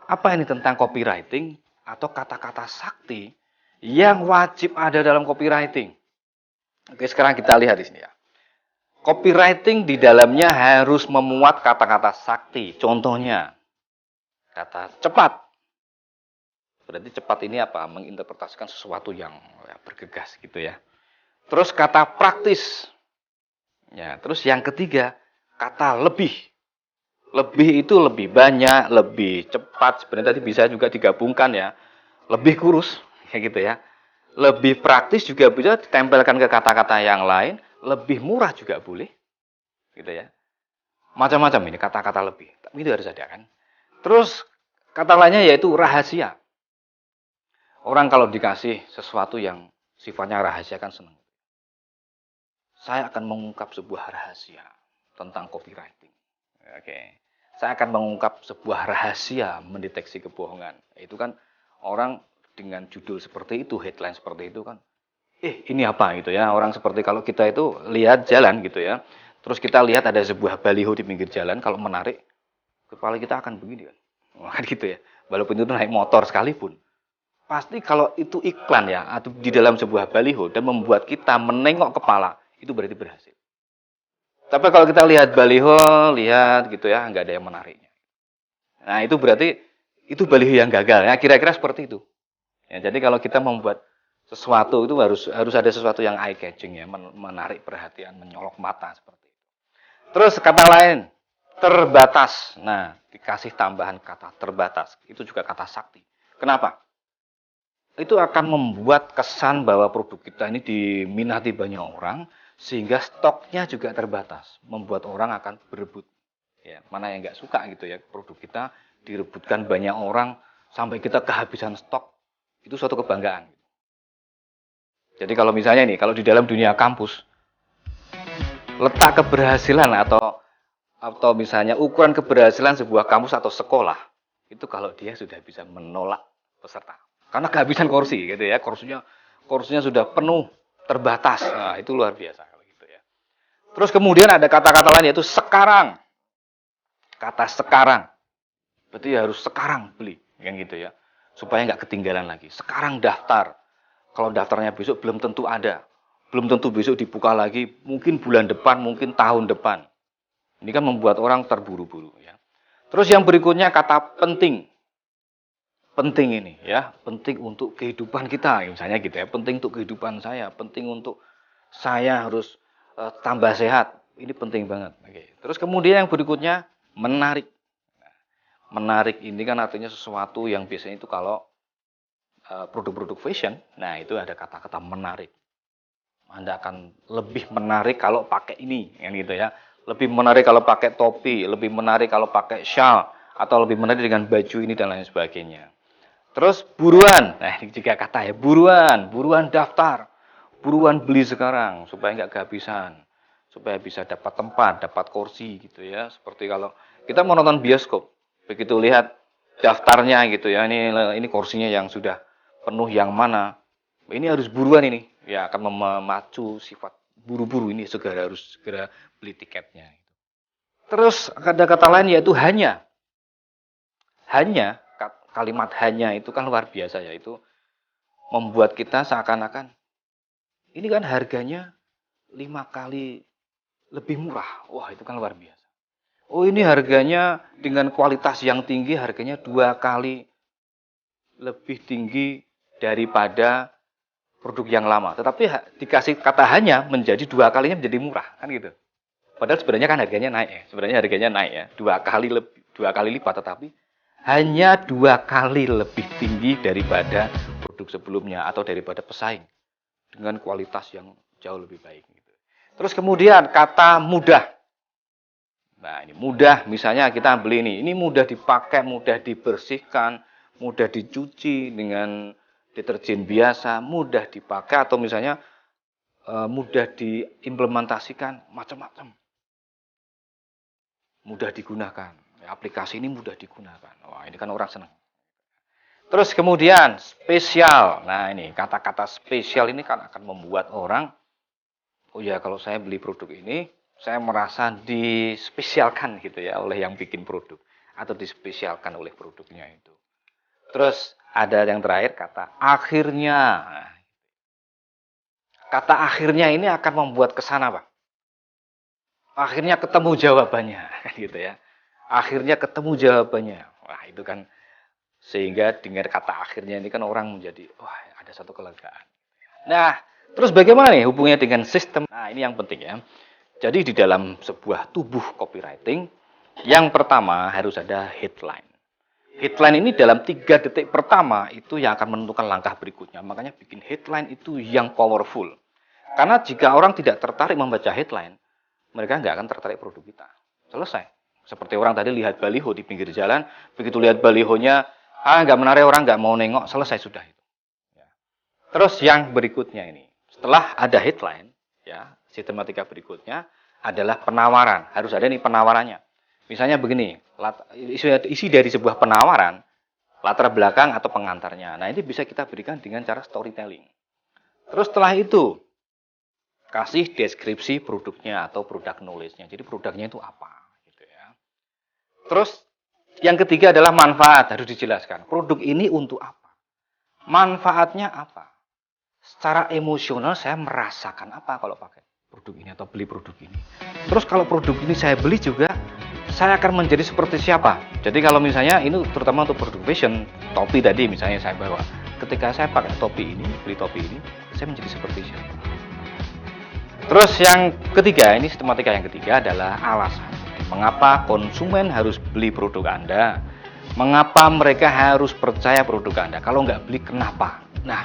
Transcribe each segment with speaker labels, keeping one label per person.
Speaker 1: Apa ini tentang copywriting atau kata-kata sakti yang wajib ada dalam copywriting? Oke, sekarang kita lihat di sini ya. Copywriting di dalamnya harus memuat kata-kata sakti. Contohnya, kata cepat. Berarti cepat ini apa? Menginterpretasikan sesuatu yang bergegas gitu ya. Terus kata praktis. Ya, terus yang ketiga, kata lebih. Lebih itu lebih banyak, lebih cepat. Sebenarnya tadi bisa juga digabungkan ya. Lebih kurus, kayak gitu ya. Lebih praktis juga bisa ditempelkan ke kata-kata yang lain. Lebih murah juga boleh, gitu ya. Macam-macam ini kata-kata lebih. Tapi itu harus ada kan. Terus kata lainnya yaitu rahasia. Orang kalau dikasih sesuatu yang sifatnya rahasia kan senang. Saya akan mengungkap sebuah rahasia tentang copywriting. Oke. Saya akan mengungkap sebuah rahasia mendeteksi kebohongan. Itu kan orang dengan judul seperti itu, headline seperti itu kan, ini apa gitu ya. Orang seperti kalau kita itu lihat jalan gitu ya. Terus kita lihat ada sebuah baliho di pinggir jalan, kalau menarik, kepala kita akan begini kan. Kan gitu ya. Walaupun itu naik motor sekalipun. Pasti kalau itu iklan ya, atau di dalam sebuah baliho dan membuat kita menengok kepala, itu berarti berhasil. Tapi kalau kita lihat baliho, lihat gitu ya, nggak ada yang menariknya. Nah itu berarti itu baliho yang gagal ya, kira-kira seperti itu. Ya, jadi kalau kita membuat sesuatu itu harus ada sesuatu yang eye catching ya, menarik perhatian, menyolok mata seperti itu. Terus kata lain, terbatas. Nah, dikasih tambahan kata terbatas. Itu juga kata sakti. Kenapa? Itu akan membuat kesan bahwa produk kita ini diminati banyak orang, sehingga stoknya juga terbatas, membuat orang akan berebut. Ya, mana yang nggak suka gitu ya, produk kita direbutkan banyak orang sampai kita kehabisan stok, itu suatu kebanggaan. Jadi kalau misalnya nih, kalau di dalam dunia kampus, letak keberhasilan atau misalnya ukuran keberhasilan sebuah kampus atau sekolah, itu kalau dia sudah bisa menolak peserta. Karena kehabisan kursi gitu ya, kursinya sudah penuh, terbatas. Nah, itu luar biasa kalau gitu ya. Terus kemudian ada kata-kata lain yaitu sekarang. Kata sekarang. Berarti harus sekarang beli, kan gitu ya. Supaya nggak ketinggalan lagi. Sekarang daftar. Kalau daftarnya besok belum tentu ada. Belum tentu besok dibuka lagi, mungkin bulan depan, mungkin tahun depan. Ini kan membuat orang terburu-buru ya. Terus yang berikutnya kata penting. Penting ini ya, penting untuk kehidupan kita, misalnya gitu ya, penting untuk kehidupan saya, penting untuk saya harus tambah sehat, ini penting banget. Oke. Terus kemudian yang berikutnya menarik. Menarik ini kan artinya sesuatu yang biasanya itu kalau produk-produk fashion, nah itu ada kata-kata menarik. Anda akan lebih menarik kalau pakai ini, kan gitu ya. Lebih menarik kalau pakai topi, lebih menarik kalau pakai shawl, atau lebih menarik dengan baju ini dan lain sebagainya. Terus buruan, nah ini juga kata ya, buruan daftar, buruan beli sekarang supaya nggak kehabisan, supaya bisa dapat tempat, dapat kursi gitu ya. Seperti kalau kita mau nonton bioskop, begitu lihat daftarnya gitu ya, ini kursinya yang sudah penuh yang mana, ini harus buruan ini, ya akan memacu sifat buru-buru ini segera beli tiketnya. Terus ada kata lain yaitu hanya kalimat hanya itu kan luar biasa ya, itu membuat kita seakan-akan ini kan harganya 5 kali lebih murah. Wah, itu kan luar biasa. Oh, ini harganya dengan kualitas yang tinggi, harganya 2 kali lebih tinggi daripada produk yang lama. Tetapi dikasih kata hanya menjadi 2 kalinya menjadi murah, kan gitu. Padahal sebenarnya kan harganya naik ya. Sebenarnya harganya naik ya. 2 kali lipat, tetapi hanya 2 kali lebih tinggi daripada produk sebelumnya atau daripada pesaing dengan kualitas yang jauh lebih baik. Gitu. Terus kemudian kata mudah. Nah ini mudah, misalnya kita beli ini mudah dipakai, mudah dibersihkan, mudah dicuci dengan deterjen biasa, mudah dipakai atau misalnya mudah diimplementasikan, macam-macam. Mudah digunakan. Aplikasi ini mudah digunakan. Wah, ini kan orang senang. Terus kemudian spesial. Nah, ini kata-kata spesial ini kan akan membuat orang, oh ya kalau saya beli produk ini, saya merasa dispesialkan gitu ya oleh yang bikin produk atau dispesialkan oleh produknya itu. Terus ada yang terakhir kata akhirnya. Nah, kata akhirnya ini akan membuat kesan apa? Akhirnya ketemu jawabannya, kan gitu ya. Akhirnya ketemu jawabannya. Wah, itu kan sehingga dengan kata akhirnya ini kan orang menjadi, wah, ada satu kelegaan. Nah, terus bagaimana nih hubungannya dengan sistem? Nah, ini yang penting ya. Jadi di dalam sebuah tubuh copywriting, yang pertama harus ada headline. Headline ini dalam 3 detik pertama itu yang akan menentukan langkah berikutnya. Makanya bikin headline itu yang powerful. Karena jika orang tidak tertarik membaca headline, mereka nggak akan tertarik produk kita. Selesai. Seperti orang tadi lihat baliho di pinggir jalan, begitu lihat balihonya, nggak menarik, orang nggak mau nengok, selesai sudah itu. Ya. Terus yang berikutnya ini, setelah ada headline, ya sistematika berikutnya adalah penawaran. Harus ada nih penawarannya. Misalnya begini, isi dari sebuah penawaran, latar belakang atau pengantarnya. Nah, ini bisa kita berikan dengan cara storytelling. Terus setelah itu, kasih deskripsi produknya atau produk knowledge-nya. Jadi produknya itu apa, gitu ya. Terus yang ketiga adalah manfaat, harus dijelaskan. Produk ini untuk apa? Manfaatnya apa? Secara emosional saya merasakan apa kalau pakai produk ini atau beli produk ini. Terus kalau produk ini saya beli juga, saya akan menjadi seperti siapa? Jadi kalau misalnya ini terutama untuk produk fashion, topi tadi misalnya saya bawa. Ketika saya pakai topi ini, beli topi ini, saya menjadi seperti siapa? Terus yang ketiga, ini sistematika yang ketiga adalah alasan. Mengapa konsumen harus beli produk Anda? Mengapa mereka harus percaya produk Anda? Kalau nggak beli, kenapa? Nah,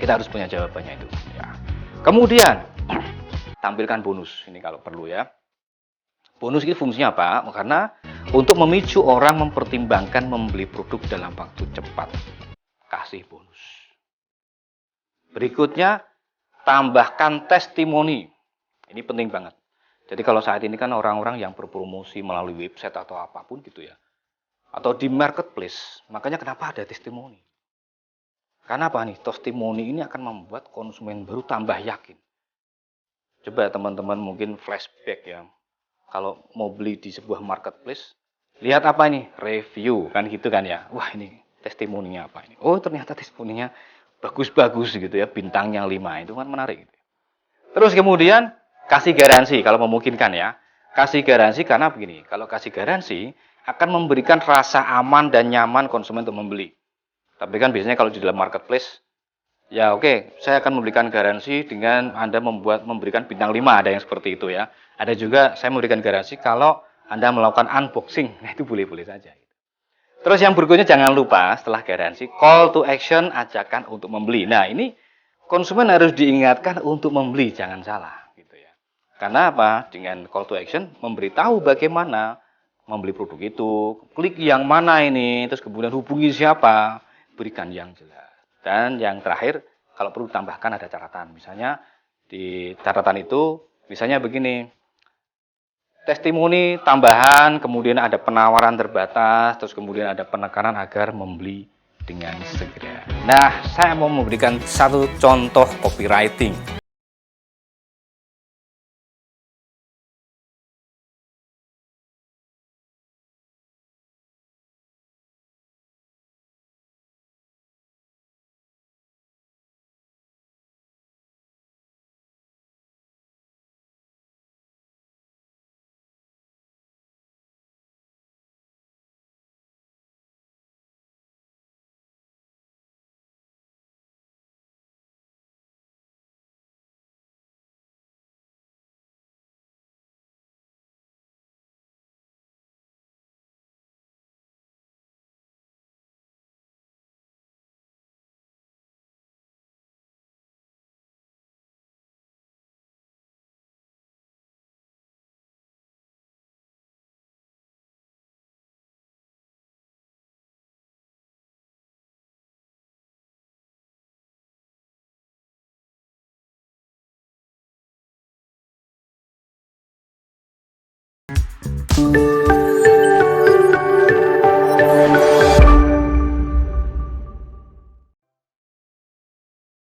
Speaker 1: kita harus punya jawabannya itu. Ya. Kemudian, tampilkan bonus. Ini kalau perlu ya. Bonus ini fungsinya apa? Karena untuk memicu orang mempertimbangkan membeli produk dalam waktu cepat. Kasih bonus. Berikutnya, tambahkan testimoni. Ini penting banget. Jadi kalau saat ini kan orang-orang yang berpromosi melalui website atau apapun gitu ya. Atau di marketplace. Makanya kenapa ada testimoni? Karena apa nih? Testimoni ini akan membuat konsumen baru tambah yakin. Coba teman-teman mungkin flashback ya. Kalau mau beli di sebuah marketplace, lihat apa ini? Review, kan gitu kan ya. Wah, ini testimoninya apa ini? Oh, ternyata testimoninya bagus-bagus gitu ya, bintangnya 5. Itu kan menarik gitu. Terus kemudian kasih garansi kalau memungkinkan ya. Kasih garansi karena begini, kalau kasih garansi akan memberikan rasa aman dan nyaman konsumen untuk membeli. Tapi kan biasanya kalau di dalam marketplace, ya oke, saya akan memberikan garansi dengan Anda memberikan bintang 5, ada yang seperti itu ya. Ada juga saya memberikan garansi kalau Anda melakukan unboxing, nah itu boleh-boleh saja. Terus yang berikutnya jangan lupa setelah garansi, call to action, ajakan untuk membeli. Nah ini konsumen harus diingatkan untuk membeli, jangan salah. Gitu ya. Karena apa? Dengan call to action, memberitahu bagaimana membeli produk itu, klik yang mana ini, terus kemudian hubungi siapa, berikan yang jelas. Dan yang terakhir, kalau perlu tambahkan ada catatan. Misalnya di catatan itu, misalnya begini, testimoni tambahan, kemudian ada penawaran terbatas, terus kemudian ada penekanan agar membeli dengan segera. Nah, saya mau memberikan satu contoh copywriting.